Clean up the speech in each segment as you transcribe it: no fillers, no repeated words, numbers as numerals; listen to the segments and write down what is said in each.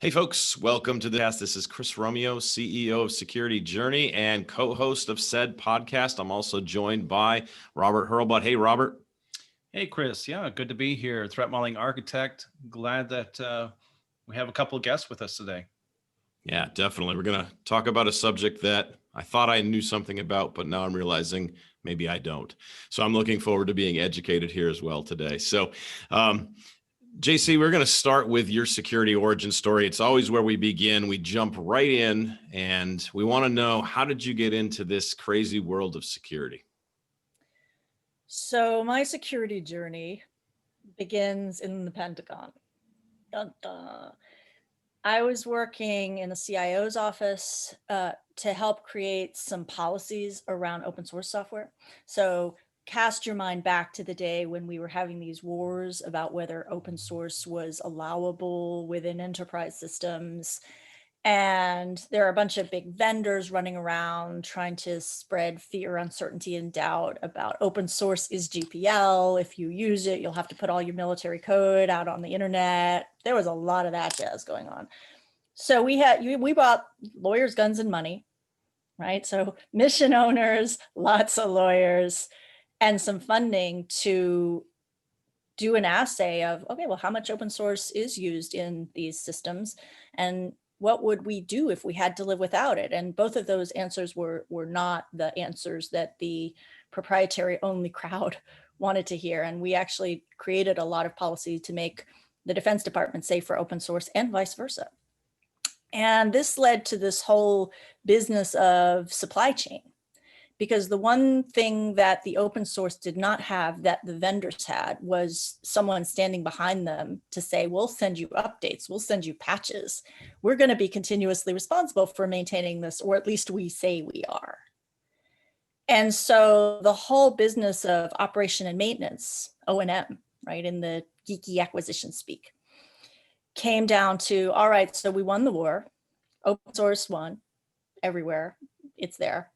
Hey folks, welcome to the podcast. This is Chris Romeo, CEO of Security Journey and co-host of said podcast. I'm also joined by Robert Hurlbut. Hey, Robert. Hey, Chris. Yeah, good to be here. Threat modeling architect. Glad that we have a couple of guests with us today. Yeah, definitely. We're going to talk about a subject that I thought I knew something about, but now I'm realizing maybe I don't. So I'm looking forward to being educated here as well today. So, JC, we're going to start with your security origin story. It's always where we begin. We jump right in and we want to know, how did you get into this crazy world of security? So my security journey begins in the Pentagon. Dun, dun. I was working in the CIO's office to help create some policies around open source software. So cast your mind back to the day when we were having these wars about whether open source was allowable within enterprise systems. And there are a bunch of big vendors running around trying to spread fear, uncertainty, and doubt about open source is GPL. If you use it, you'll have to put all your military code out on the internet. There was a lot of that jazz going on. So we bought lawyers, guns, and money, right? So mission owners, lots of lawyers, and some funding to do an assay of, okay, well, how much open source is used in these systems? And what would we do if we had to live without it? And both of those answers were not the answers that the proprietary only crowd wanted to hear. And we actually created a lot of policy to make the Defense Department safe for open source and vice versa. And this led to this whole business of supply chain, because the one thing that the open source did not have that the vendors had was someone standing behind them to say, we'll send you updates, we'll send you patches. We're going to be continuously responsible for maintaining this, or at least we say we are. And so the whole business of operation and maintenance, O&M, right, in the geeky acquisition speak, came down to, all right, so we won the war, open source won everywhere, it's there.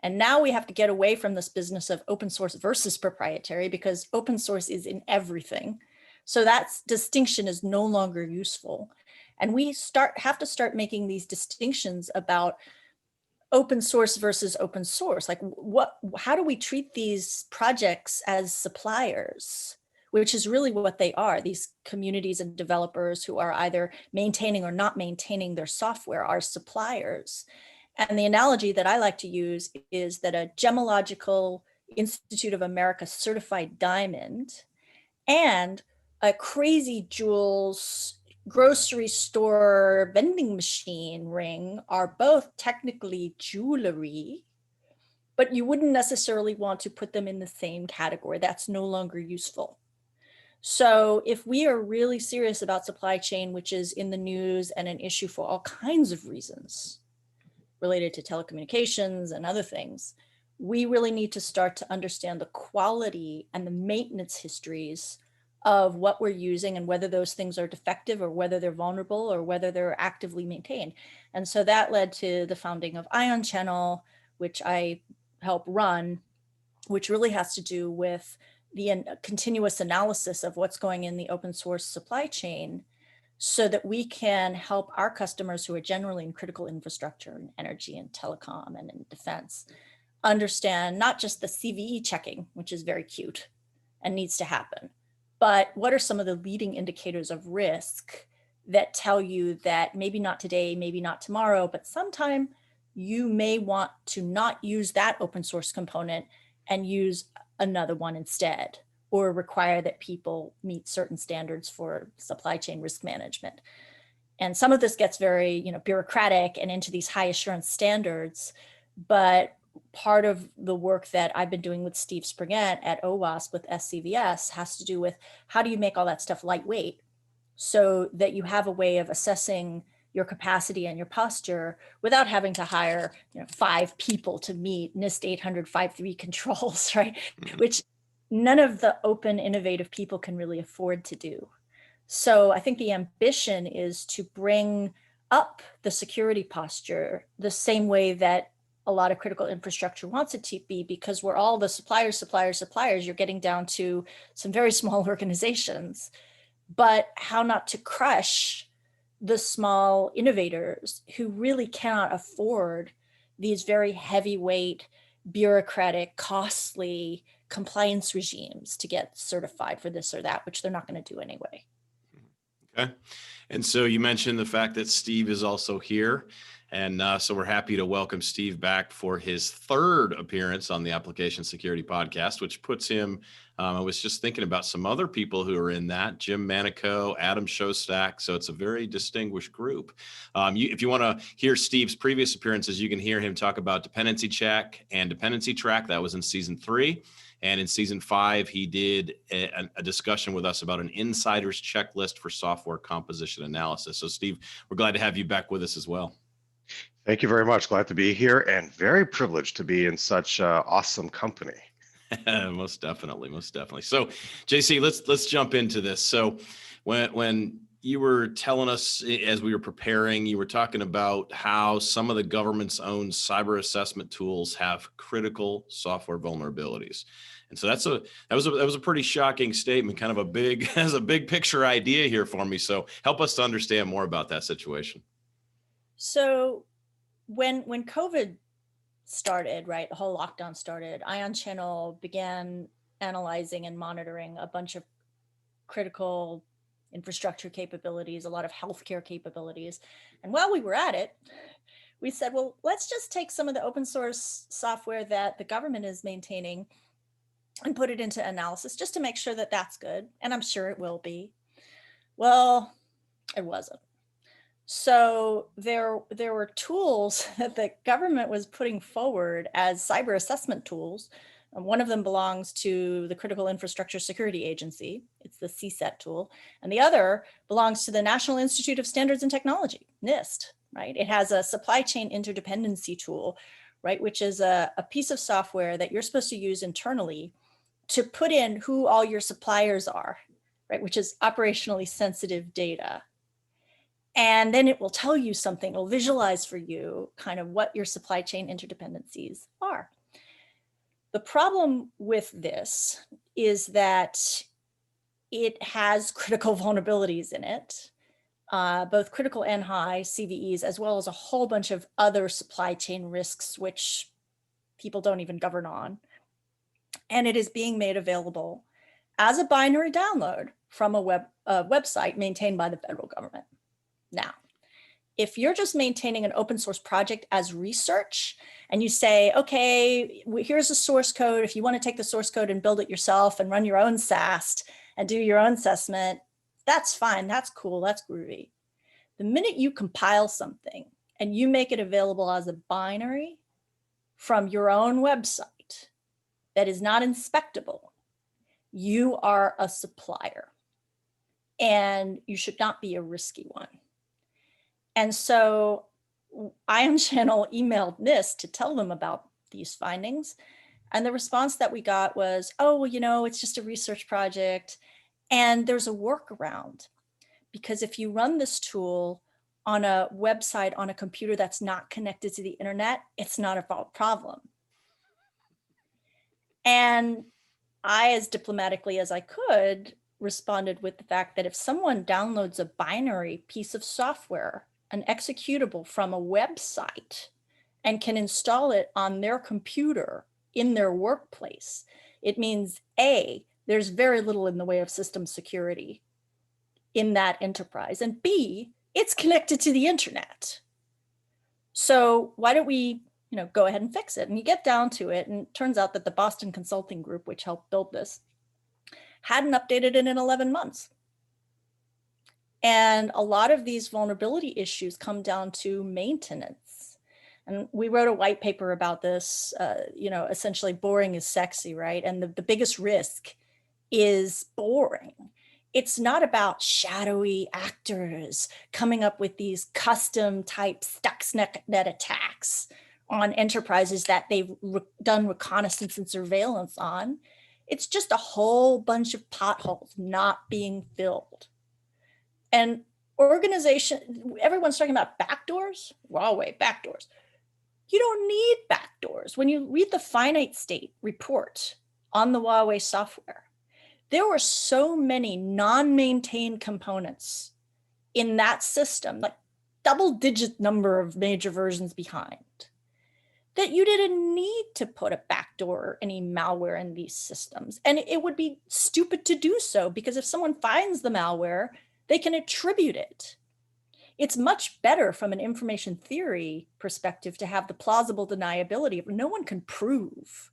And now we have to get away from this business of open source versus proprietary, because open source is in everything. So that distinction is no longer useful. And we have to start making these distinctions about open source versus open source. Like how do we treat these projects as suppliers, which is really what they are. These communities and developers who are either maintaining or not maintaining their software are suppliers. And the analogy that I like to use is that a Gemological Institute of America certified diamond and a Crazy Jewels grocery store vending machine ring are both technically jewelry, but you wouldn't necessarily want to put them in the same category. That's no longer useful. So if we are really serious about supply chain, which is in the news and an issue for all kinds of reasons, related to telecommunications and other things, we really need to start to understand the quality and the maintenance histories of what we're using and whether those things are defective or whether they're vulnerable or whether they're actively maintained. And so that led to the founding of Ion Channel, which I help run, which really has to do with the continuous analysis of what's going in the open source supply chain, so that we can help our customers who are generally in critical infrastructure and energy and telecom and in defense understand not just the CVE checking, which is very cute and needs to happen, but what are some of the leading indicators of risk that tell you that maybe not today, maybe not tomorrow, but sometime you may want to not use that open source component and use another one instead, or require that people meet certain standards for supply chain risk management. And some of this gets very, bureaucratic and into these high assurance standards. But part of the work that I've been doing with Steve Springett at OWASP with SCVS has to do with how do you make all that stuff lightweight so that you have a way of assessing your capacity and your posture without having to hire 5 people to meet NIST 800-53 controls, right? Which none of the open, innovative people can really afford to do. So I think the ambition is to bring up the security posture the same way that a lot of critical infrastructure wants it to be, because we're all the suppliers. You're getting down to some very small organizations, but how not to crush the small innovators who really cannot afford these very heavyweight, bureaucratic, costly compliance regimes to get certified for this or that, which they're not going to do anyway. Okay. And so you mentioned the fact that Steve is also here. And so we're happy to welcome Steve back for his third appearance on the Application Security Podcast, which puts him, I was just thinking about some other people who are in that, Jim Manico, Adam Shostak. So it's a very distinguished group. If you want to hear Steve's previous appearances, you can hear him talk about Dependency Check and Dependency-Track. That was in season 3. And in season 5, he did a discussion with us about an insider's checklist for software composition analysis. So Steve, we're glad to have you back with us as well. Thank you very much. Glad to be here and very privileged to be in such awesome company. Most definitely, most definitely. So JC, let's jump into this. So when you were telling us as we were preparing, you were talking about how some of the government's own cyber assessment tools have critical software vulnerabilities. And so that was a pretty shocking statement, kind of a big picture idea here for me. So help us to understand more about that situation. So when COVID started, right, the whole lockdown started, Ion Channel began analyzing and monitoring a bunch of critical infrastructure capabilities, a lot of healthcare capabilities. And while we were at it, we said, well, let's just take some of the open source software that the government is maintaining and put it into analysis just to make sure that that's good. And I'm sure it will be. Well, it wasn't. So there were tools that the government was putting forward as cyber assessment tools. One of them belongs to the Critical Infrastructure Security Agency. It's the CSET tool. And the other belongs to the National Institute of Standards and Technology, NIST, right? It has a supply chain interdependency tool, right? Which is a piece of software that you're supposed to use internally to put in who all your suppliers are, right? Which is operationally sensitive data. And then it will tell you something, it'll visualize for you kind of what your supply chain interdependencies are. The problem with this is that it has critical vulnerabilities in it, both critical and high CVEs, as well as a whole bunch of other supply chain risks, which people don't even govern on. And it is being made available as a binary download from a website maintained by the federal government. Now, if you're just maintaining an open source project as research and you say, okay, here's the source code. If you want to take the source code and build it yourself and run your own SAST and do your own assessment, that's fine. That's cool. That's groovy. The minute you compile something and you make it available as a binary from your own website that is not inspectable, you are a supplier and you should not be a risky one. And so Ion Channel emailed NIST to tell them about these findings. And the response that we got was, oh, well, you know, it's just a research project. And there's a workaround, because if you run this tool on a website on a computer that's not connected to the internet, it's not a problem. And I, as diplomatically as I could, responded with the fact that if someone downloads a binary piece of software, an executable from a website, and can install it on their computer in their workplace, it means A, there's very little in the way of system security in that enterprise, and B, it's connected to the internet. So why don't we, go ahead and fix it? And you get down to it, and it turns out that the Boston Consulting Group, which helped build this, hadn't updated it in 11 months. And a lot of these vulnerability issues come down to maintenance. And we wrote a white paper about this, essentially boring is sexy, right? And the biggest risk is boring. It's not about shadowy actors coming up with these custom type Stuxnet attacks on enterprises that they've done reconnaissance and surveillance on. It's just a whole bunch of potholes not being filled. And everyone's talking about backdoors. Huawei, backdoors. You don't need backdoors. When you read the finite state report on the Huawei software, there were so many non-maintained components in that system, like double-digit number of major versions behind, that you didn't need to put a backdoor or any malware in these systems. And it would be stupid to do so, because if someone finds the malware, they can attribute it. It's much better from an information theory perspective to have the plausible deniability if no one can prove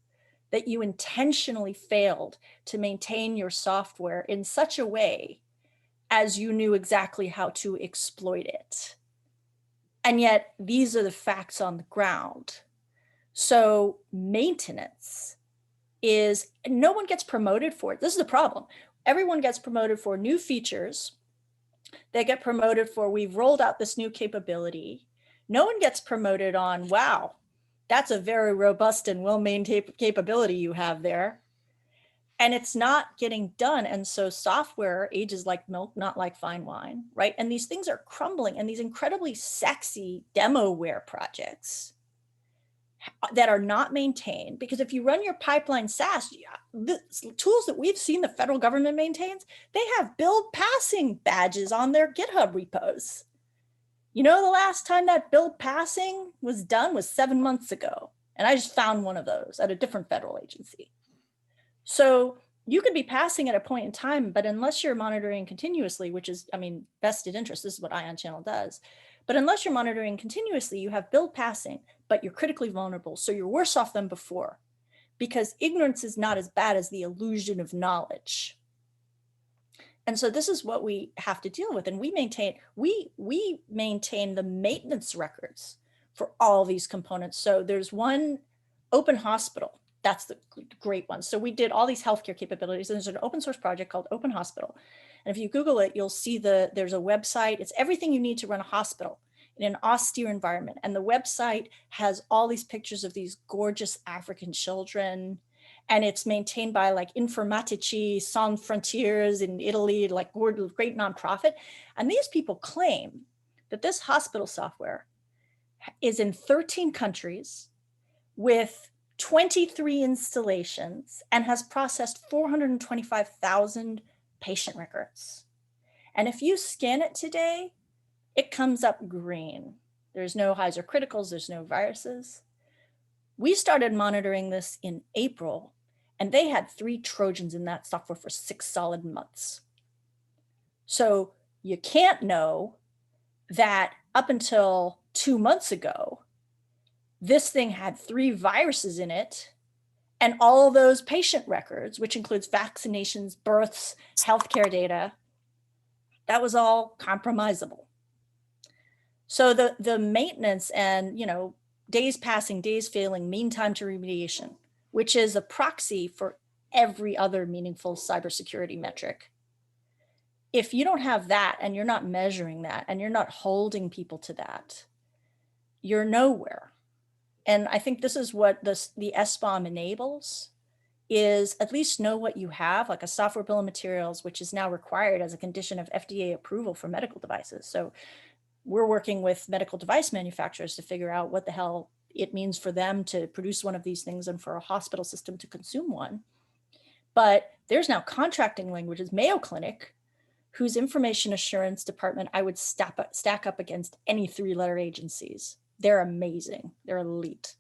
that you intentionally failed to maintain your software in such a way as you knew exactly how to exploit it. And yet these are the facts on the ground. So maintenance is, no one gets promoted for it. This is the problem. Everyone gets promoted for new features. They get promoted for, we've rolled out this new capability. No one gets promoted on, wow, that's a very robust and well-maintained capability you have there. And it's not getting done. And so software ages like milk, not like fine wine, right? And these things are crumbling, and these incredibly sexy demoware projects that are not maintained, because if you run your pipeline SaaS, the tools that we've seen the federal government maintains, they have build passing badges on their GitHub repos. You know, the last time that build passing was done was 7 months ago. And I just found one of those at a different federal agency. So you could be passing at a point in time, but unless you're monitoring continuously, which is, I mean, vested interest, this is what Ion Channel does. But unless you're monitoring continuously, you have build passing, but you're critically vulnerable. So you're worse off than before, because ignorance is not as bad as the illusion of knowledge. And so this is what we have to deal with. And we maintain the maintenance records for all these components. So there's one open hospital. That's the great one. So we did all these healthcare capabilities, and there's an open source project called Open Hospital. And if you Google it, you'll see there's a website. It's everything you need to run a hospital in an austere environment. And the website has all these pictures of these gorgeous African children. And it's maintained by like Informatici, Sans Frontières in Italy, like great nonprofit. And these people claim that this hospital software is in 13 countries with 23 installations and has processed 425,000 patient records. And if you scan it today, it comes up green. There's no highs or criticals, there's no viruses. We started monitoring this in April, and they had 3 Trojans in that software for 6 solid months. So you can't know that up until 2 months ago, this thing had 3 viruses in it, and all those patient records, which includes vaccinations, births, healthcare data, that was all compromisable. So the maintenance and, you know, days passing, days failing, mean time to remediation, which is a proxy for every other meaningful cybersecurity metric. If you don't have that, and you're not measuring that, and you're not holding people to that, you're nowhere. And I think this is what the SBOM enables, is at least know what you have, like a software bill of materials, which is now required as a condition of FDA approval for medical devices. So we're working with medical device manufacturers to figure out what the hell it means for them to produce one of these things and for a hospital system to consume one. But there's now contracting languages, Mayo Clinic, whose information assurance department I would stack up against any 3-letter agencies. They're amazing. They're elite.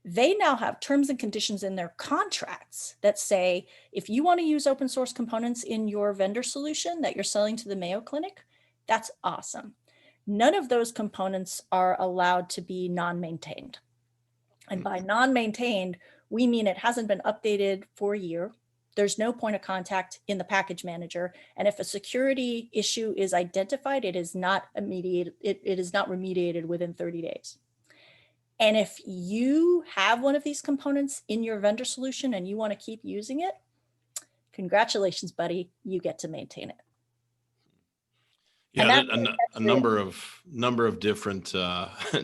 They now have terms and conditions in their contracts that say, if you want to use open source components in your vendor solution that you're selling to the Mayo Clinic, that's awesome. None of those components are allowed to be non-maintained. And by non-maintained, we mean it hasn't been updated for a year. There's no point of contact in the package manager. And if a security issue is identified, it is not remediated within 30 days. And if you have one of these components in your vendor solution and you want to keep using it, congratulations, buddy, you get to maintain it. Yeah, a number of different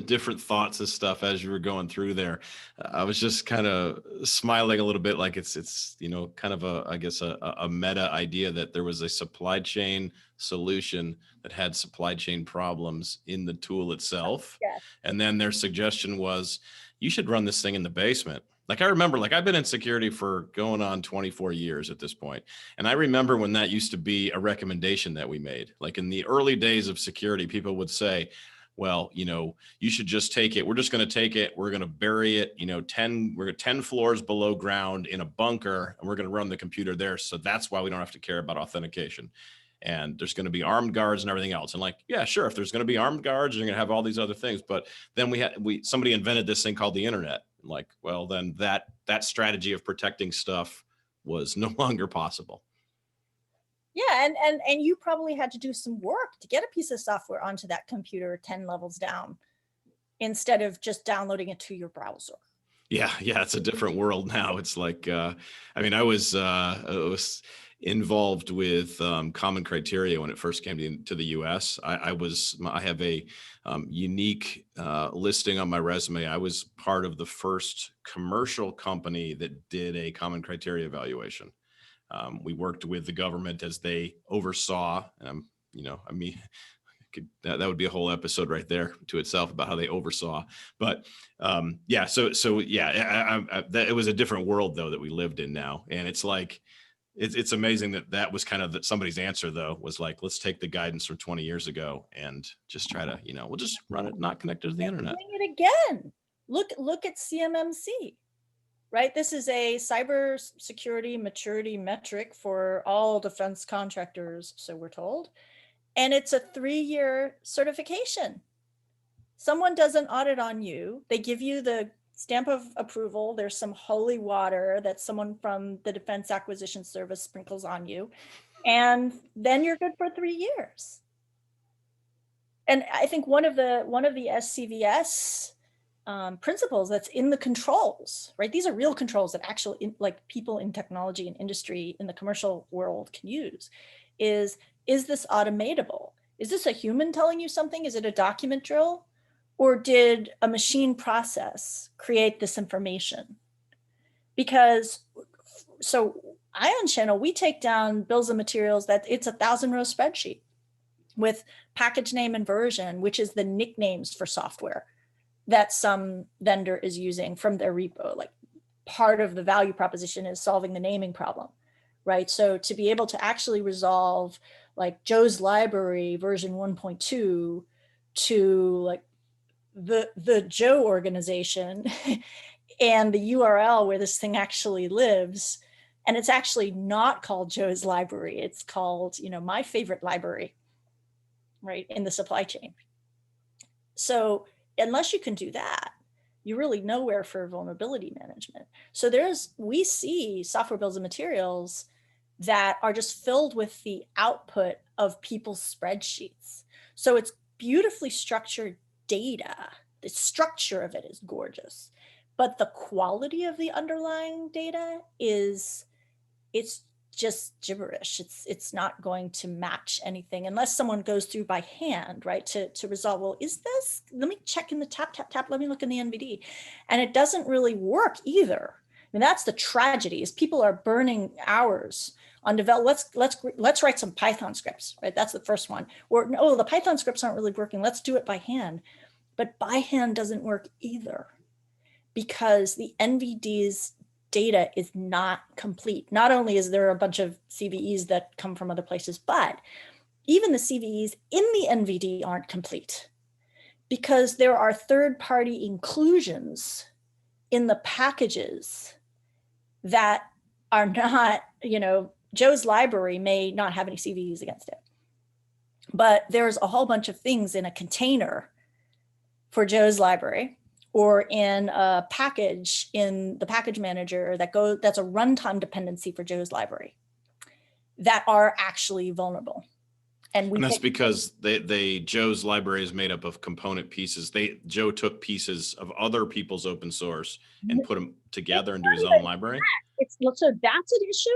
different thoughts and stuff as you were going through there. I was just kind of smiling a little bit, like it's you know, kind of a meta idea that there was a supply chain solution that had supply chain problems in the tool itself. Yes. And then their suggestion was, you should run this thing in the basement Like I remember, like I've been in security for going on 24 years at this point. And I remember when that used to be a recommendation that we made. Like in the early days of security, people would say, well, you know, you should just take it. We're just going to take it. We're going to bury it, you know, 10 floors below ground in a bunker, and we're going to run the computer there. So that's why we don't have to care about authentication. And there's going to be armed guards and everything else. And like, yeah, sure. If there's going to be armed guards, you're going to have all these other things. But then somebody invented this thing called the internet. Like, well, then that strategy of protecting stuff was no longer possible. Yeah, and you probably had to do some work to get a piece of software onto that computer 10 levels down instead of just downloading it to your browser. Yeah, it's a different world now. It's like, I mean, I was involved with common criteria when it first came to the US. I have a unique listing on my resume. I was part of the first commercial company that did a common criteria evaluation. We worked with the government as they oversaw, you know, I mean, that would be a whole episode right there to itself about how they oversaw. But yeah, so yeah, it was a different world though that we lived in now, and it's like it's amazing that was kind of somebody's answer though, was like, let's take the guidance from 20 years ago and just try to, you know, we'll just run it not connected to the internet. Doing it again. Look at CMMC. Right? This is a cybersecurity maturity metric for all defense contractors, so we're told. And it's a 3-year certification. Someone does an audit on you. They give you the stamp of approval. There's some holy water that someone from the Defense Acquisition Service sprinkles on you. And then you're good for 3 years. And I think one of the SCVS principles that's in the controls, right? These are real controls that actually like people in technology and industry in the commercial world can use. Is this automatable? Is this a human telling you something? Is it a document drill? Or did a machine process create this information? Because so Ion Channel, we take down bills of materials that it's a 1,000-row spreadsheet with package name and version, which is the nicknames for software that some vendor is using from their repo. Like part of the value proposition is solving the naming problem, right? So to be able to actually resolve like Joe's library version 1.2 to like the Joe organization and the URL where this thing actually lives. And it's actually not called Joe's library. It's called, you know, my favorite library, right, in the supply chain. So unless you can do that, you're really nowhere for vulnerability management. So we see software bills of materials that are just filled with the output of people's spreadsheets. So it's beautifully structured data. The structure of it is gorgeous, but the quality of the underlying data it's just gibberish. It's not going to match anything unless someone goes through by hand, right, to resolve, well, is this, let me check in the tap, let me look in the NVD. And it doesn't really work either. I mean, that's the tragedy, is people are burning hours on develop. Let's write some Python scripts, right? That's the first one. Or, no, the Python scripts aren't really working. Let's do it by hand. But by hand doesn't work either, because the NVD's data is not complete. Not only is there a bunch of CVEs that come from other places, but even the CVEs in the NVD aren't complete, because there are third-party inclusions in the packages that are not, you know, Joe's library may not have any CVEs against it, but there's a whole bunch of things in a container for Joe's library, or in a package in the package manager that's a runtime dependency for Joe's library, that are actually vulnerable. And that's because Joe's library is made up of component pieces. Joe took pieces of other people's open source and put them together into his own library. So that's an issue.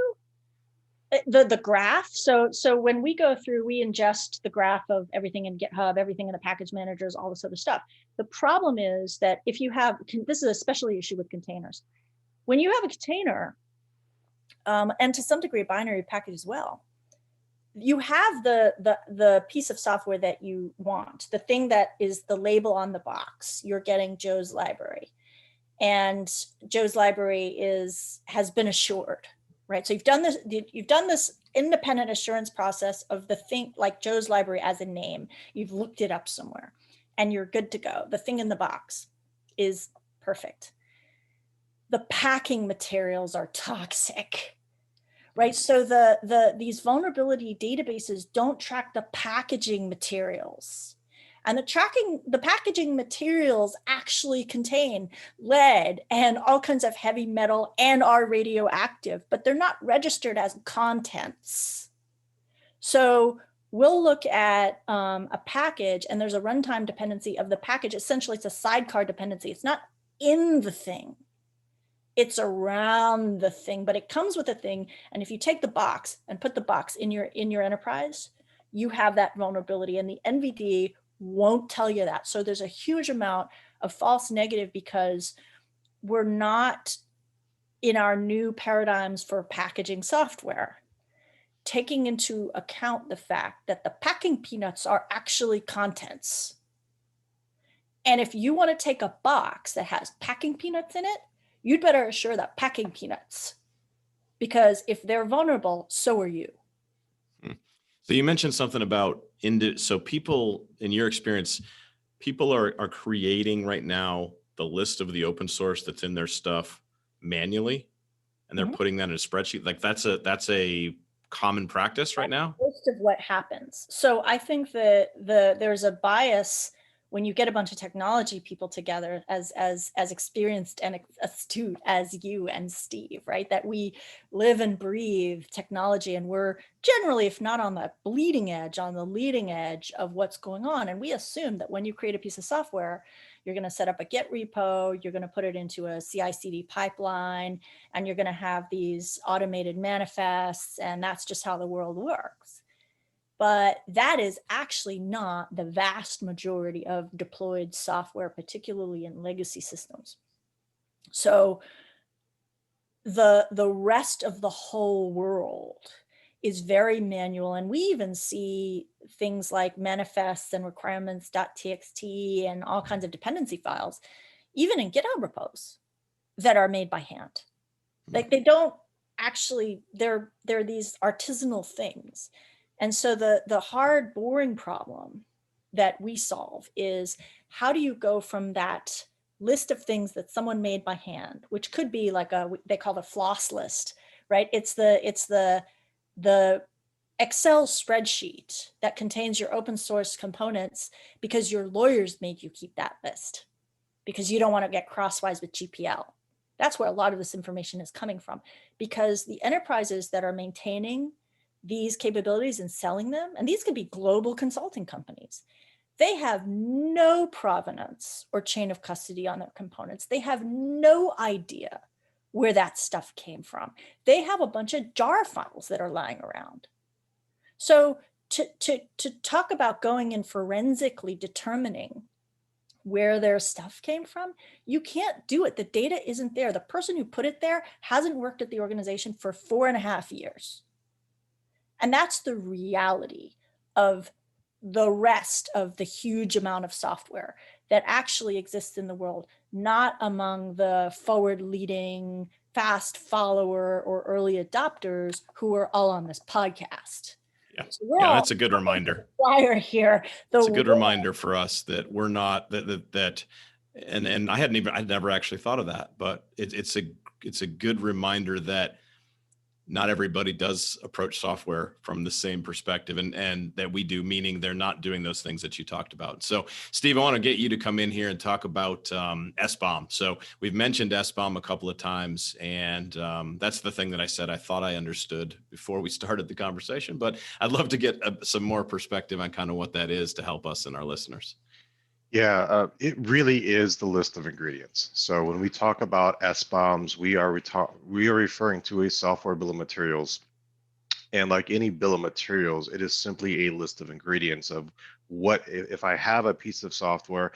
The graph. So when we go through, we ingest the graph of everything in GitHub, everything in the package managers, all this other stuff. The problem is that if you have, this is especially issue with containers. When you have a container, and to some degree a binary package as well, you have the piece of software that you want, the thing that is the label on the box. You're getting Joe's library. and Joe's library has been assured, right? So you've done this independent assurance process of the thing, like Joe's library as a name. You've looked it up somewhere and you're good to go. The thing in the box is perfect. The packing materials are toxic, right? So these vulnerability databases don't track the packaging materials. And the packaging materials actually contain lead and all kinds of heavy metal and are radioactive, but they're not registered as contents. So we'll look at a package and there's a runtime dependency of the package. Essentially, it's a sidecar dependency. It's not in the thing. It's around the thing, but it comes with a thing. And if you take the box and put the box in your enterprise, you have that vulnerability, and the NVD won't tell you that. So there's a huge amount of false negative because we're not, in our new paradigms for packaging software, taking into account the fact that the packing peanuts are actually contents. And if you want to take a box that has packing peanuts in it, you'd better assure that packing peanuts, because if they're vulnerable, so are you. So you mentioned something about so people, in your experience, people are creating right now the list of the open source that's in their stuff manually, and they're putting that in a spreadsheet. Like that's a common practice right now. Most of what happens. So I think that there's a bias when you get a bunch of technology people together as experienced and astute as you and Steve, right? That we live and breathe technology, and we're generally, if not on the bleeding edge, on the leading edge of what's going on. And we assume that when you create a piece of software, you're going to set up a Git repo, you're going to put it into a CI/CD pipeline, and you're going to have these automated manifests, and that's just how the world works. But that is actually not the vast majority of deployed software, particularly in legacy systems. So the rest of the whole world is very manual. And we even see things like manifests and requirements.txt and all kinds of dependency files, even in GitHub repos, that are made by hand. Like they don't actually, they're these artisanal things. And so the hard, boring problem that we solve is, how do you go from that list of things that someone made by hand, which could be like they call the floss list, right? It's the Excel spreadsheet that contains your open source components because your lawyers made you keep that list because you don't want to get crosswise with GPL. That's where a lot of this information is coming from, because the enterprises that are maintaining these capabilities and selling them, and these could be global consulting companies, they have no provenance or chain of custody on their components. They have no idea where that stuff came from. They have a bunch of jar files that are lying around. So to talk about going and forensically determining where their stuff came from, you can't do it. The data isn't there. The person who put it there hasn't worked at the organization for 4.5 years. And that's the reality of the rest of the huge amount of software that actually exists in the world, not among the forward-leading, fast follower or early adopters who are all on this podcast. Yeah, So yeah, that's a good reminder. Here, It's a good reminder for us that we're not that, and I'd never actually thought of that, but it's a good reminder that not everybody does approach software from the same perspective and that we do, meaning they're not doing those things that you talked about. So Steve, I want to get you to come in here and talk about SBOM. So we've mentioned SBOM a couple of times, and that's the thing that I said I thought I understood before we started the conversation, but I'd love to get some more perspective on kind of what that is to help us and our listeners. Yeah, it really is the list of ingredients. So when we talk about SBOMs, we are referring to a software bill of materials. And like any bill of materials, it is simply a list of ingredients of what, if I have a piece of software,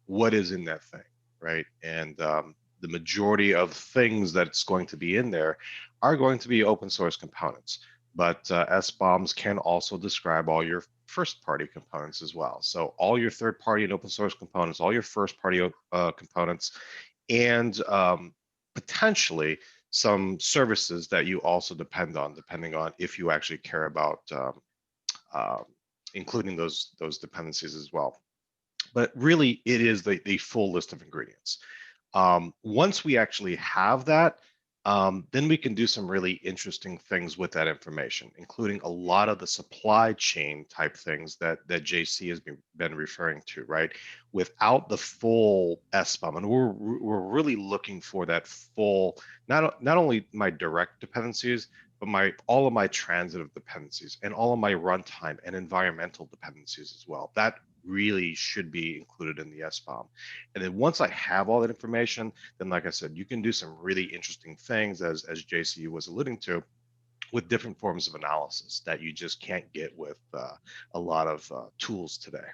what is in that thing, right? And the majority of things that's going to be in there are going to be open source components. But SBOMs can also describe all your first-party components as well. So all your third-party and open source components, all your first-party components, and potentially some services that you also depend on, depending on if you actually care about including those dependencies as well. But really, it is the full list of ingredients. Once we actually have that, then we can do some really interesting things with that information, including a lot of the supply chain type things that JC has been referring to, right? Without the full SBOM, and we're really looking for that full, not only my direct dependencies, but all of my transitive dependencies and all of my runtime and environmental dependencies as well. That really should be included in the SBOM. And then once I have all that information, then like I said, you can do some really interesting things, as JC was alluding to, with different forms of analysis that you just can't get with a lot of tools today.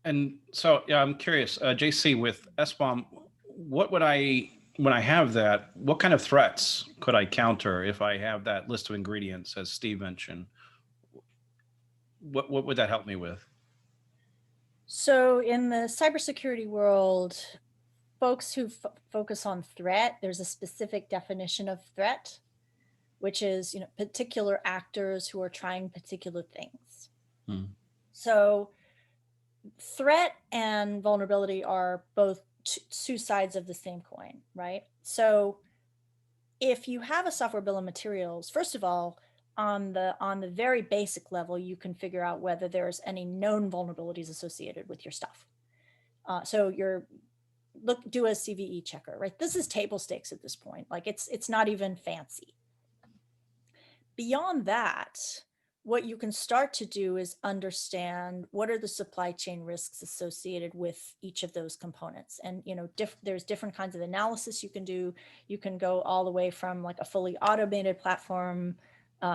And so, yeah, I'm curious, JC, with SBOM, what would when I have that, what kind of threats could I counter if I have that list of ingredients, as Steve mentioned? What would that help me with? So in the cybersecurity world, folks who focus on threat, there's a specific definition of threat, which is, particular actors who are trying particular things. So threat and vulnerability are both two sides of the same coin, right? So if you have a software bill of materials, first of all, on the very basic level, you can figure out whether there's any known vulnerabilities associated with your stuff. So do a CVE checker, right? This is table stakes at this point. Like it's not even fancy. Beyond that, what you can start to do is understand what are the supply chain risks associated with each of those components. And, there's different kinds of analysis you can do. You can go all the way from like a fully automated platform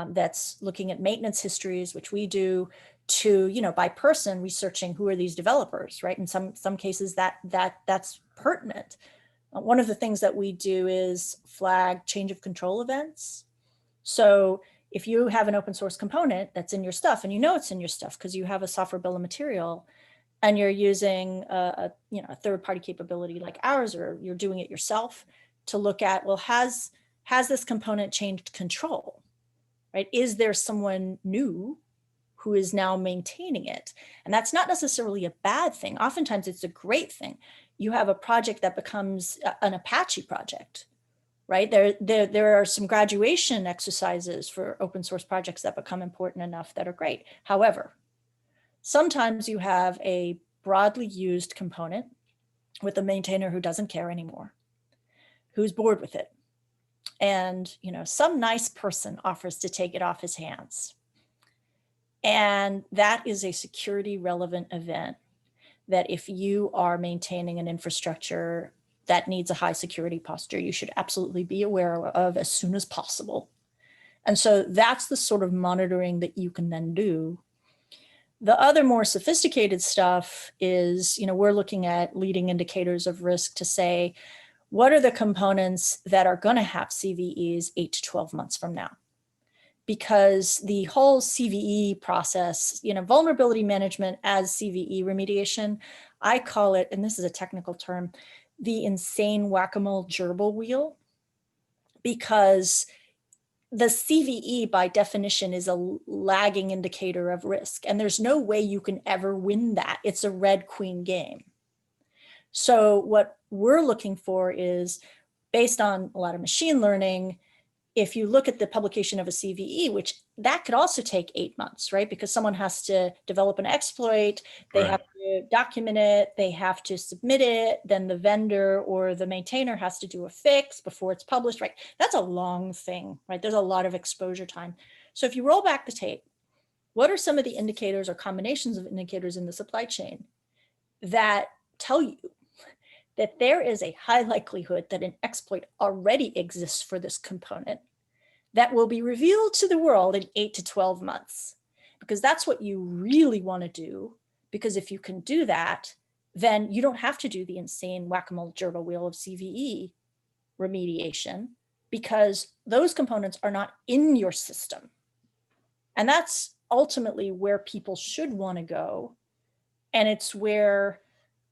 that's looking at maintenance histories, which we do, to, by person researching who are these developers, right? In some cases that's pertinent. One of the things that we do is flag change of control events. So if you have an open source component that's in your stuff, and it's in your stuff because you have a software bill of material, and you're using a third-party capability like ours, or you're doing it yourself, to look at, well, has this component changed control, right? Is there someone new who is now maintaining it? And that's not necessarily a bad thing. Oftentimes it's a great thing. You have a project that becomes an Apache project, right? There are some graduation exercises for open source projects that become important enough that are great. However, sometimes you have a broadly used component with a maintainer who doesn't care anymore, who's bored with it. And, some nice person offers to take it off his hands. And that is a security relevant event that if you are maintaining an infrastructure that needs a high security posture, you should absolutely be aware of as soon as possible. And so that's the sort of monitoring that you can then do. The other more sophisticated stuff is, we're looking at leading indicators of risk to say, what are the components that are going to have CVEs 8 to 12 months from now? Because the whole CVE process, vulnerability management as CVE remediation, I call it, and this is a technical term, the insane whack-a-mole gerbil wheel, because the CVE by definition is a lagging indicator of risk, and there's no way you can ever win that. It's a red queen game. So what we're looking for is, based on a lot of machine learning, if you look at the publication of a CVE, which that could also take 8 months, right? Because someone has to develop an exploit, they have to document it, they have to submit it, then the vendor or the maintainer has to do a fix before it's published, right? That's a long thing, right? There's a lot of exposure time. So if you roll back the tape, what are some of the indicators or combinations of indicators in the supply chain that tell you that there is a high likelihood that an exploit already exists for this component that will be revealed to the world in 8 to 12 months? Because that's what you really want to do. Because if you can do that, then you don't have to do the insane whack-a-mole gerbil wheel of CVE remediation, because those components are not in your system. And that's ultimately where people should want to go. And it's where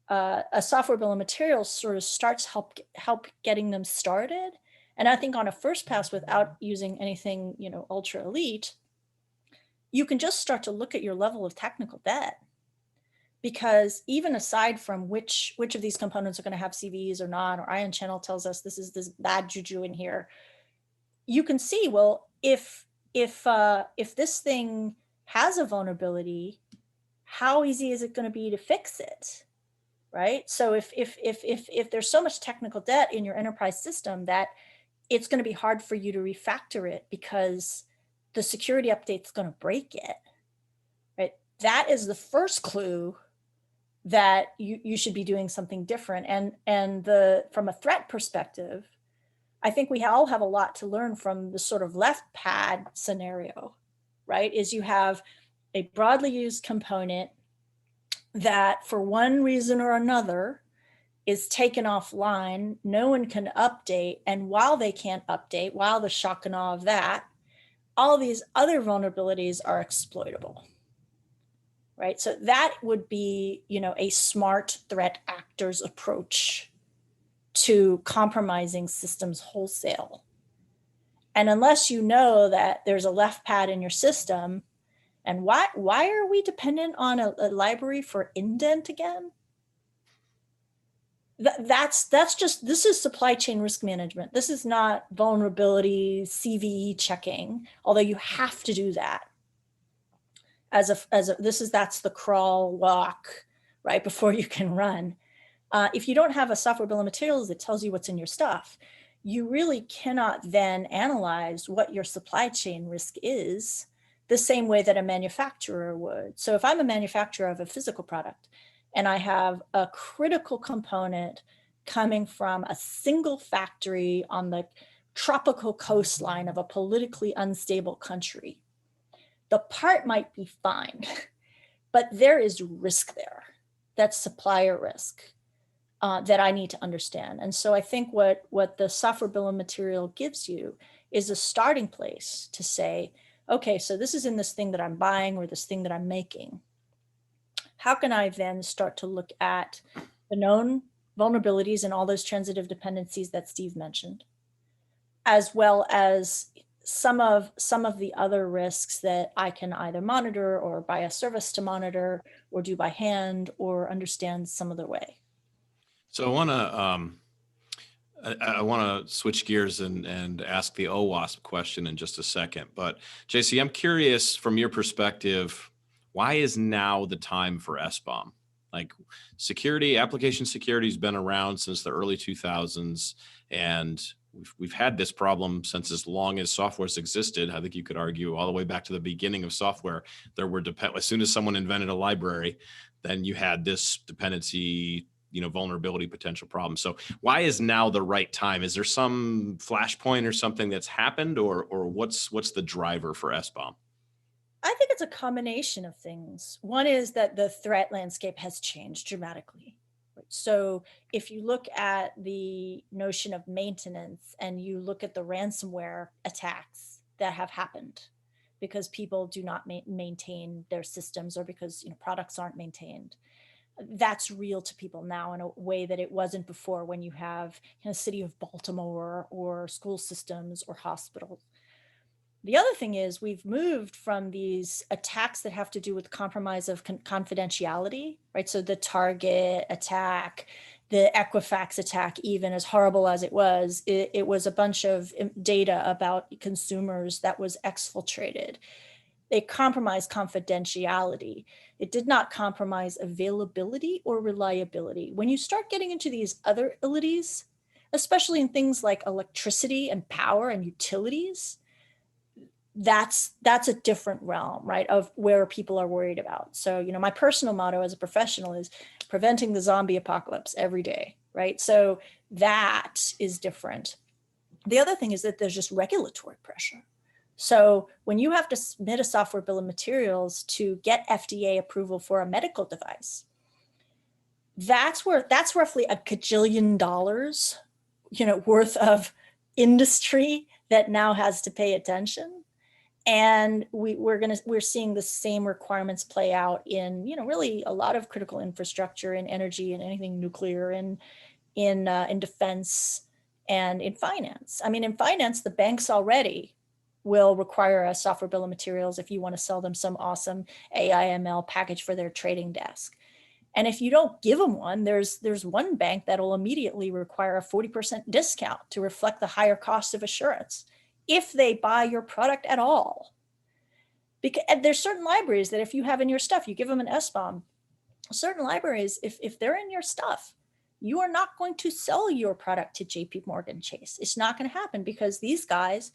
a software bill of materials sort of starts help getting them started. And I think on a first pass, without using anything, ultra elite, you can just start to look at your level of technical debt. Because even aside from which of these components are going to have CVEs or not, or ion channel tells us this is this bad juju in here, you can see, well, if this thing has a vulnerability, how easy is it going to be to fix it? Right? So if there's so much technical debt in your enterprise system that it's going to be hard for you to refactor it because the security update's going to break it, right? That is the first clue that you should be doing something different. And from a threat perspective, I think we all have a lot to learn from the sort of left pad scenario, right? Is you have a broadly used component that for one reason or another is taken offline, no one can update. And while they can't update, while the shock and awe of that, all these other vulnerabilities are exploitable. Right. So that would be, a smart threat actor's approach to compromising systems wholesale. And unless you know that there's a left pad in your system, and why are we dependent on a library for indent again? This is supply chain risk management. This is not vulnerability CVE checking, although you have to do that. That's the crawl walk, right, before you can run. If you don't have a software bill of materials that tells you what's in your stuff, you really cannot then analyze what your supply chain risk is the same way that a manufacturer would. So if I'm a manufacturer of a physical product and I have a critical component coming from a single factory on the tropical coastline of a politically unstable country, the part might be fine, but there is risk there. That's supplier risk that I need to understand. And so I think what the software bill of material gives you is a starting place to say, okay, so this is in this thing that I'm buying or this thing that I'm making. How can I then start to look at the known vulnerabilities and all those transitive dependencies that Steve mentioned, as well as some of the other risks that I can either monitor or buy a service to monitor or do by hand or understand some other way. So I want to switch gears and ask the OWASP question in just a second. But JC, I'm curious from your perspective, why is now the time for SBOM? Like application security has been around since the early 2000s, and we've had this problem since as long as software's existed. I think you could argue all the way back to the beginning of software. There were as soon as someone invented a library, then you had this dependency, vulnerability potential problem. So why is now the right time? Is there some flashpoint or something that's happened, or what's the driver for SBOM? I think it's a combination of things. One is that the threat landscape has changed dramatically. So if you look at the notion of maintenance and you look at the ransomware attacks that have happened because people do not maintain their systems or because products aren't maintained, that's real to people now in a way that it wasn't before when you have city of Baltimore or school systems or hospitals. The other thing is we've moved from these attacks that have to do with compromise of confidentiality, right? So the Target attack, the Equifax attack, even as horrible as it was a bunch of data about consumers that was exfiltrated. They compromised confidentiality. It did not compromise availability or reliability. When you start getting into these other abilities, especially in things like electricity and power and utilities, that's a different realm, right, of where people are worried about. So, my personal motto as a professional is preventing the zombie apocalypse every day, right? So that is different. The other thing is that there's just regulatory pressure. So when you have to submit a software bill of materials to get FDA approval for a medical device, that's roughly $1 gajillion, worth of industry that now has to pay attention. And we're seeing the same requirements play out in, really a lot of critical infrastructure in energy and anything nuclear and in defense and in finance. I mean, in finance, the banks already will require a software bill of materials if you want to sell them some awesome AIML package for their trading desk. And if you don't give them one, there's one bank that'll immediately require a 40% discount to reflect the higher cost of assurance if they buy your product at all. Because there's certain libraries that if you have in your stuff, you give them an SBOM. Certain libraries, if they're in your stuff, you are not going to sell your product to JP Morgan Chase. It's not going to happen because these guys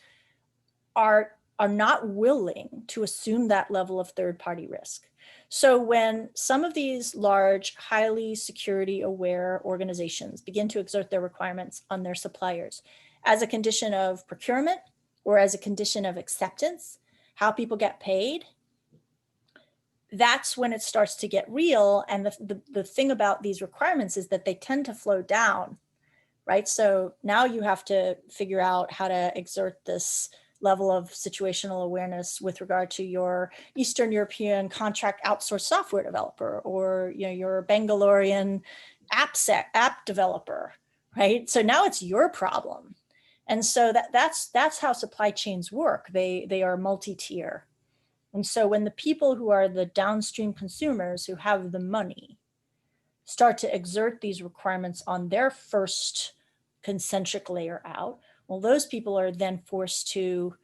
are not willing to assume that level of third-party risk. So when some of these large, highly security-aware organizations begin to exert their requirements on their suppliers as a condition of procurement or as a condition of acceptance, how people get paid, that's when it starts to get real. And the thing about these requirements is that they tend to flow down, right? So now you have to figure out how to exert this level of situational awareness with regard to your Eastern European contract outsourced software developer, or your Bangalorean app developer, right? So now it's your problem. And so that's how supply chains work. They are multi-tier. And so when the people who are the downstream consumers who have the money start to exert these requirements on their first concentric layer out, well, those people are then forced to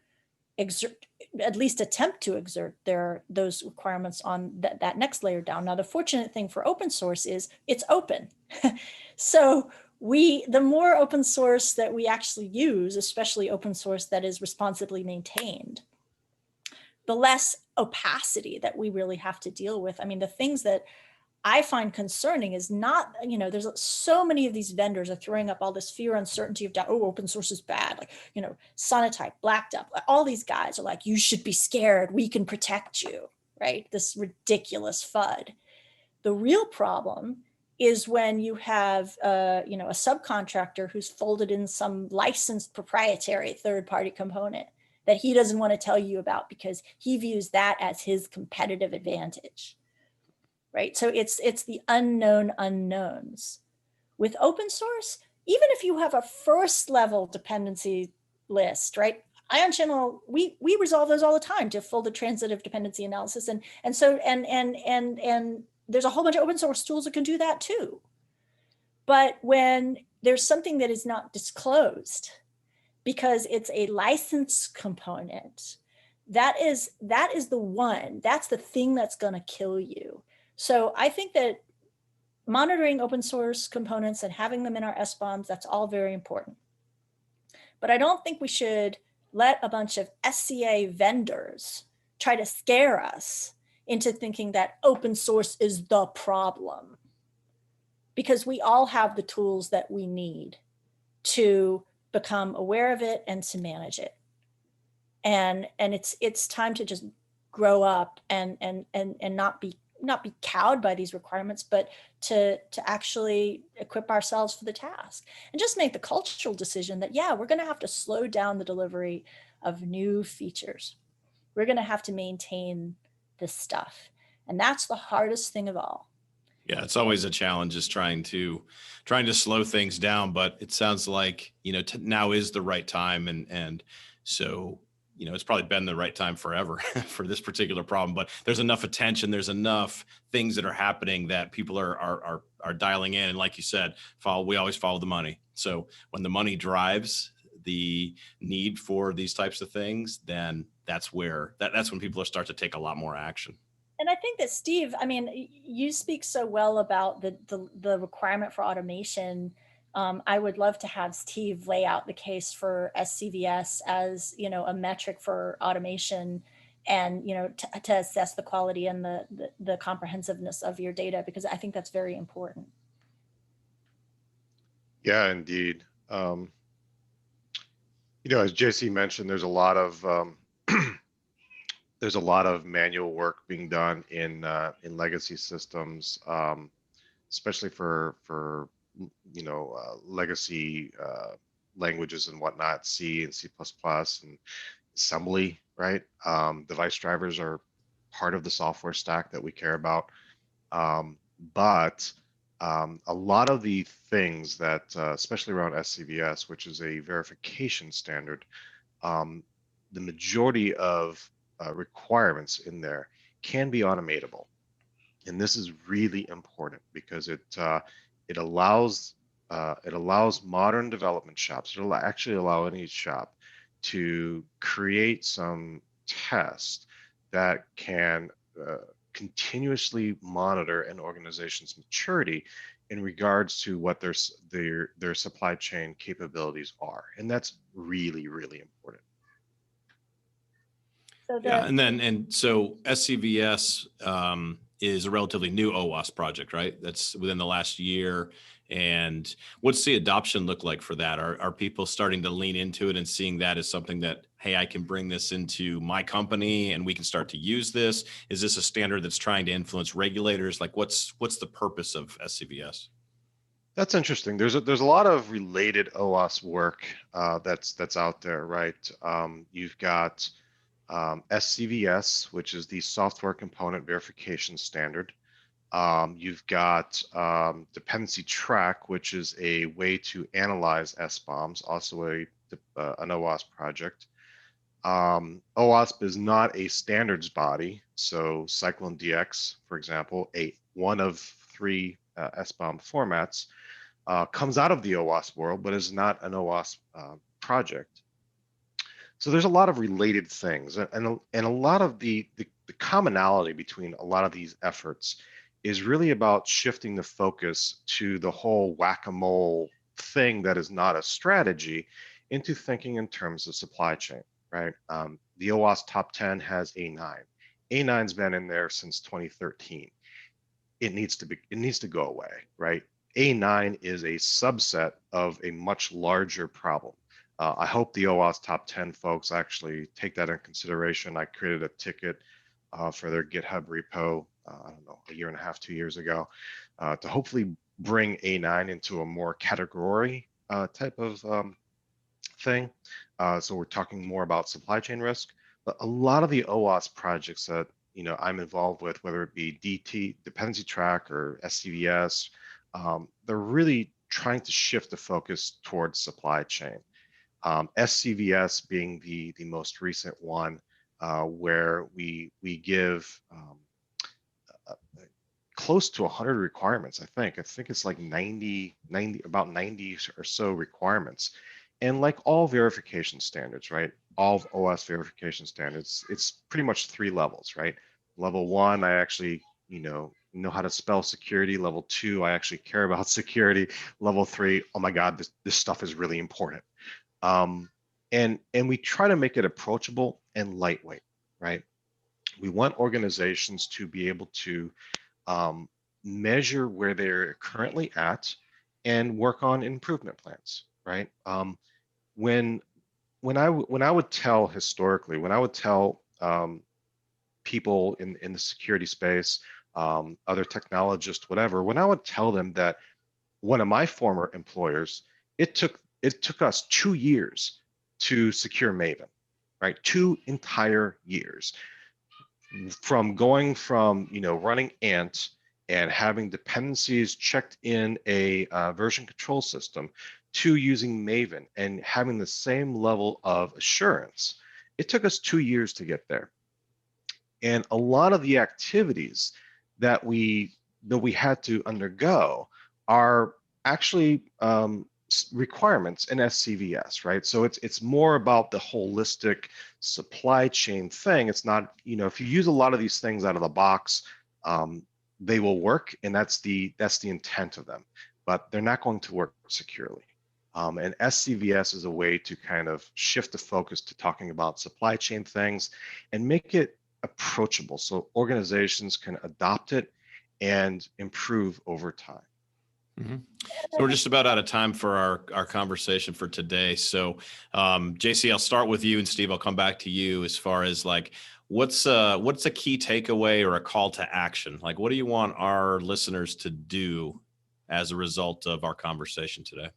at least attempt to exert those requirements on that next layer down. Now, the fortunate thing for open source is it's open. So the more open source that we actually use, especially open source that is responsibly maintained, the less opacity that we really have to deal with. I mean, the things that I find concerning is not, there's so many of these vendors are throwing up all this fear, uncertainty of, open source is bad. Like, Sonatype, Black Duck, all these guys are like, you should be scared. We can protect you, right? This ridiculous FUD. The real problem is when you have, a subcontractor who's folded in some licensed proprietary third-party component that he doesn't want to tell you about because he views that as his competitive advantage. Right? So it's the unknown unknowns. With open source, even if you have a first level dependency list, right? Ion Channel, we resolve those all the time to folded transitive dependency analysis. And there's a whole bunch of open source tools that can do that too. But when there's something that is not disclosed because it's a license component, that's the thing that's going to kill you. So I think that monitoring open source components and having them in our SBOMs, that's all very important. But I don't think we should let a bunch of SCA vendors try to scare us into thinking that open source is the problem, because we all have the tools that we need to become aware of it and to manage it. And it's time to just grow up and not be cowed by these requirements, but to actually equip ourselves for the task and just make the cultural decision that, yeah, we're going to have to slow down the delivery of new features. We're going to have to maintain this stuff. And that's the hardest thing of all. Yeah, it's always a challenge, is trying to slow things down, but it sounds like, now is the right time. And so, it's probably been the right time forever for this particular problem, but there's enough attention, there's enough things that are happening that people are dialing in. And like you said, we always follow the money. So when the money drives the need for these types of things, then that's when people start to take a lot more action. And I think that, Steve, I mean, you speak so well about the requirement for automation. I would love to have Steve lay out the case for SCVS as, a metric for automation and, to assess the quality and the comprehensiveness of your data, because I think that's very important. Yeah, indeed. As JC mentioned, there's a lot of manual work being done in legacy systems, especially for legacy languages and whatnot, C and C++ and assembly. right? Device drivers are part of the software stack that we care about. But a lot of the things that, especially around SCVS, which is a verification standard, the majority of requirements in there can be automatable. And this is really important because it allows modern development shops. It'll actually allow any shop to create some tests that can continuously monitor an organization's maturity in regards to what their supply chain capabilities are, and that's really, really important. So Yeah, the and so SCVS is a relatively new OWASP project, right? That's within the last year. And what's the adoption look like for that? Are people starting to lean into it and seeing that as something that, hey, I can bring this into my company and we can start to use this? Is this a standard that's trying to influence regulators? Like, what's the purpose of SCVS? That's interesting. There's a lot of related OWASP work that's out there, right? You've got SCVS, which is the Software Component Verification Standard. You've got Dependency-Track, which is a way to analyze SBOMs, also an OWASP project. OWASP is not a standards body, so CycloneDX, for example, one of 3 SBOM formats, comes out of the OWASP world, but is not an OWASP project. So there's a lot of related things, and a lot of the commonality between a lot of these efforts is really about shifting the focus to the whole whack-a-mole thing that is not a strategy into thinking in terms of supply chain, right? The OWASP top 10 has A9. A9's been in there since 2013. It needs to go away, right? A9 is a subset of a much larger problem. I hope the OWASP top 10 folks actually take that in consideration. I created a ticket for their GitHub repo, I don't know, 1.5 years, 2 years ago, to hopefully bring A9 into a more category type of thing. So we're talking more about supply chain risk. But a lot of the OWASP projects that I'm involved with, whether it be DT, Dependency-Track, or SCVS, they're really trying to shift the focus towards supply chain. SCVS being the most recent one, where we give close to 100 requirements. I think it's like 90 about 90 or so requirements. And like all verification standards, right? All OS verification standards, it's pretty much 3 levels, right? Level 1, I actually know how to spell security. Level 2, I actually care about security. Level 3, oh my God, this stuff is really important. And we try to make it approachable and lightweight, right? We want organizations to be able to measure where they're currently at and work on improvement plans, right? When I would tell historically, when I would tell people in the security space, other technologists, whatever, when I would tell them that one of my former employers, it took us 2 years to secure Maven, right? 2 entire years, from going from running Ant and having dependencies checked in a version control system to using Maven and having the same level of assurance. It took us 2 years to get there. And a lot of the activities that we had to undergo are actually requirements in SCVS, right? So it's more about the holistic supply chain thing. It's not, if you use a lot of these things out of the box, they will work, and that's the intent of them, but they're not going to work securely. And SCVS is a way to kind of shift the focus to talking about supply chain things and make it approachable so organizations can adopt it and improve over time. Mm-hmm. So we're just about out of time for our conversation for today. So JC, I'll start with you, and Steve, I'll come back to you as far as like, what's a key takeaway or a call to action? Like, what do you want our listeners to do as a result of our conversation today?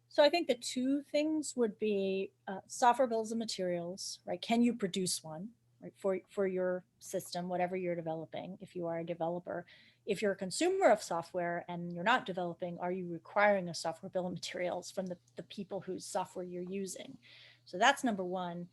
So I think the two things would be software bills of materials, right? Can you produce one, right, for your system, whatever you're developing, if you are a developer? If you're a consumer of software and you're not developing, are you requiring a software bill of materials from the people whose software you're using? So that's number one.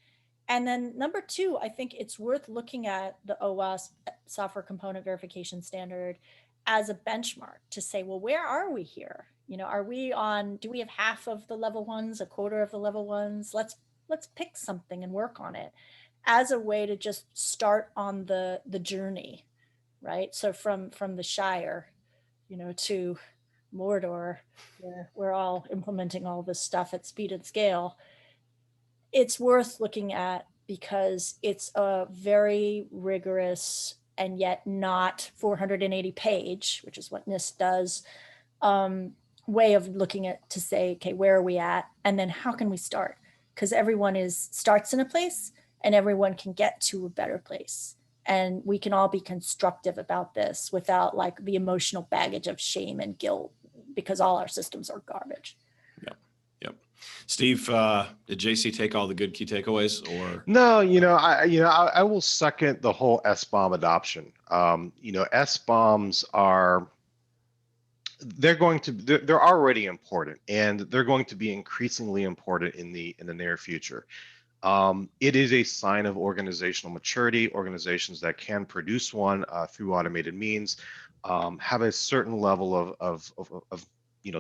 And then number two, I think it's worth looking at the OWASP software component verification standard as a benchmark to say, well, where are we here? You know, are we on, do we have half of the level ones, a quarter of the level ones? Let's pick something and work on it as a way to just start on the journey, right? So from the Shire, you know, to Mordor, where we're all implementing all this stuff at speed and scale. It's worth looking at because it's a very rigorous and yet not 480 page, which is what NIST does, way of looking at to say, okay, where are we at? And then how can we start? Because everyone starts in a place and everyone can get to a better place. And we can all be constructive about this without like the emotional baggage of shame and guilt because all our systems are garbage. Yep. Steve, did JC take all the good key takeaways or? No, I will second the whole SBOM adoption. SBOMs they're already important, and they're going to be increasingly important in the near future. It is a sign of organizational maturity. Organizations that can produce one through automated means have a certain level of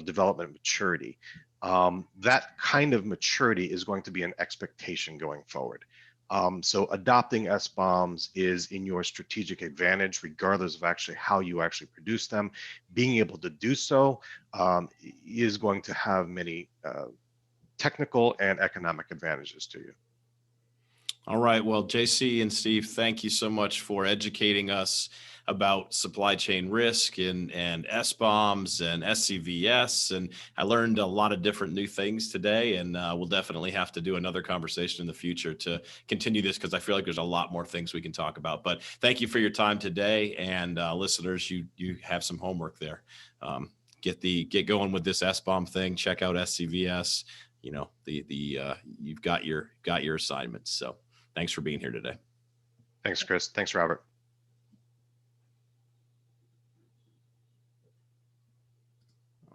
development maturity. That kind of maturity is going to be an expectation going forward. So adopting SBOMs is in your strategic advantage, regardless of actually how you actually produce them. Being able to do so is going to have many technical and economic advantages to you. All right. Well, JC and Steve, thank you so much for educating us about supply chain risk and SBOMs and SCVS. And I learned a lot of different new things today, and we'll definitely have to do another conversation in the future to continue this because I feel like there's a lot more things we can talk about. But thank you for your time today, and listeners, you have some homework there. Get going with this SBOM thing. Check out SCVS. You know, you've got your assignments. So thanks for being here today. Thanks, Chris. Thanks, Robert.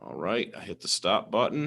All right, I hit the stop button.